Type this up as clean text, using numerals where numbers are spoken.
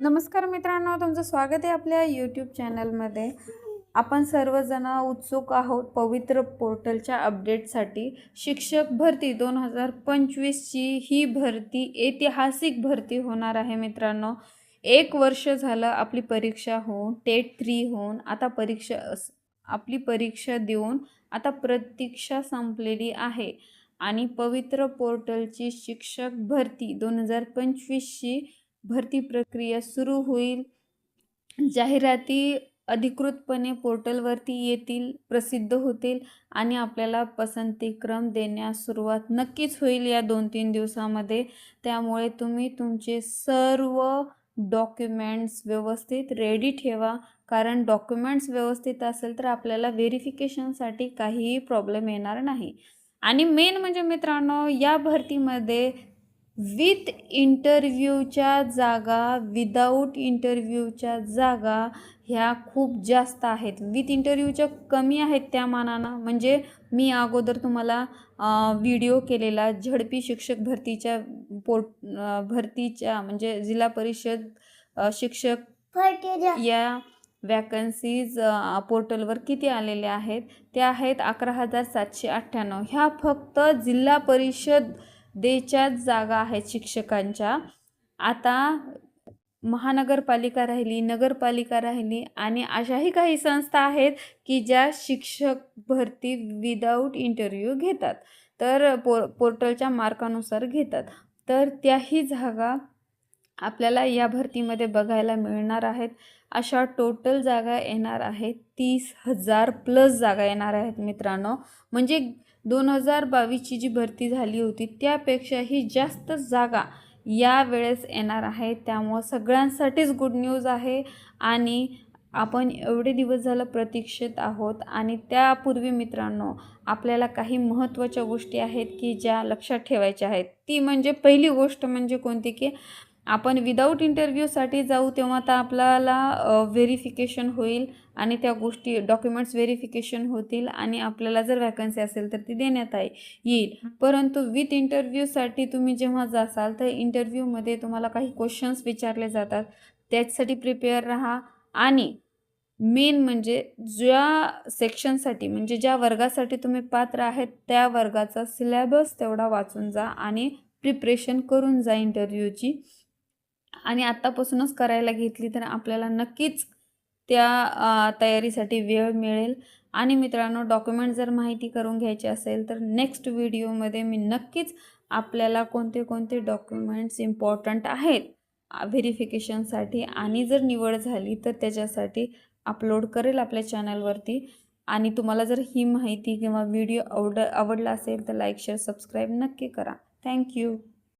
नमस्कार मित्रांनो, तुमचं स्वागत आहे आपल्या यूट्यूब चॅनलमध्ये। आपण सर्वजण उत्सुक आहोत पवित्र पोर्टलच्या अपडेटसाठी। शिक्षक भरती 2025ची ही भरती ऐतिहासिक भरती होणार आहे मित्रांनो। 1 वर्ष झालं आपली परीक्षा होऊन, टेट 3 होऊन, आता आपली परीक्षा देऊन आता प्रतीक्षा संपलेली आहे आणि पवित्र पोर्टलची शिक्षक भरती 2025ची भरती प्रक्रिया सुरू होईल। जाहिराती अधिकृतपणे पोर्टलवरती येतील, प्रसिद्ध होतील आणि आपल्याला पसंतीक्रम देण्यास सुरुवात नक्कीच होईल या 2-3 दिवसामध्ये। त्यामुळे तुम्ही तुमचे सर्व डॉक्युमेंट्स व्यवस्थित रेडी ठेवा, कारण डॉक्युमेंट्स व्यवस्थित असेल तर आपल्याला व्हेरिफिकेशनसाठी काहीही प्रॉब्लेम येणार नाही। आणि मेन म्हणजे मित्रांनो, या भरतीमध्ये विथ इंटरव्ह्यूच्या जागा, विदाऊट इंटरव्ह्यूच्या जागा ह्या खूप जास्त आहेत। विथ इंटरव्ह्यूच्या कमी आहेत त्या मानानं। म्हणजे मी अगोदर तुम्हाला व्हिडिओ केलेला झडपी शिक्षक भरतीच्या म्हणजे जिल्हा परिषद शिक्षक या वॅकन्सीज पोर्टलवर किती आलेल्या आहेत, त्या आहेत 11,798। ह्या फक्त जिल्हा परिषद देशात जागा आहेत शिक्षकांच्या। आता महानगरपालिका राहिली, नगरपालिका राहिली आणि अशाही काही संस्था आहेत की ज्या शिक्षक भरती विदाऊट इंटरव्ह्यू घेतात, तर पोर्टलच्या मार्कानुसार घेतात। तर त्याही जागा आपल्याला या भरतीमध्ये बघायला मिळणार आहेत। अशा टोटल जागा येणार आहेत 30,000 प्लस जागा येणार आहेत मित्रांनो। म्हणजे 2022ची जी भरती झाली होती त्यापेक्षाही जास्त जागा या वेळेस येणार आहेत। त्यामुळे सगळ्यांसाठीच गुड न्यूज आहे आणि आपण एवढे दिवस झालं प्रतीक्षेत आहोत। आणि त्यापूर्वी मित्रांनो, आपल्याला काही महत्त्वाच्या गोष्टी आहेत की ज्या लक्षात ठेवायच्या आहेत। ती म्हणजे पहिली गोष्ट म्हणजे कोणती, की आपण विदाऊट इंटरव्ह्यूसाठी जाऊ तेव्हा तर आपल्याला व्हेरिफिकेशन होईल आणि त्या गोष्टी डॉक्युमेंट्स व्हेरिफिकेशन होतील आणि आपल्याला जर वॅकन्सी असेल तर ती देण्यात येईल। परंतु विथ इंटरव्ह्यूसाठी तुम्ही जेव्हा जासाल तर इंटरव्ह्यूमध्ये तुम्हाला काही क्वेश्चन्स विचारले जातात, त्यासाठी प्रिपेअर राहा। आणि मेन म्हणजे ज्या सेक्शनसाठी म्हणजे ज्या वर्गासाठी तुम्ही पात्र आहेत त्या वर्गाचा सिलेबस तेवढा वाचून जा आणि प्रिपरेशन करून जा इंटरव्ह्यूची। आणि आत्तापासूनच करायला घेतली तर आपल्याला नक्कीच त्या तयारीसाठी वेळ मिळेल। आणि मित्रांनो, डॉक्युमेंट जर माहिती करून घ्यायची असेल तर नेक्स्ट व्हिडिओमध्ये मी नक्कीच आपल्याला कोणते कोणते डॉक्युमेंट्स इम्पॉर्टंट आहेत व्हेरिफिकेशनसाठी आणि जर निवड झाली तर त्याच्यासाठी अपलोड करेल आपल्या चॅनलवरती। आणि तुम्हाला जर ही माहिती किंवा व्हिडिओ आवडला असेल तर लाईक, शेअर, सबस्क्राईब नक्की करा। थँक्यू।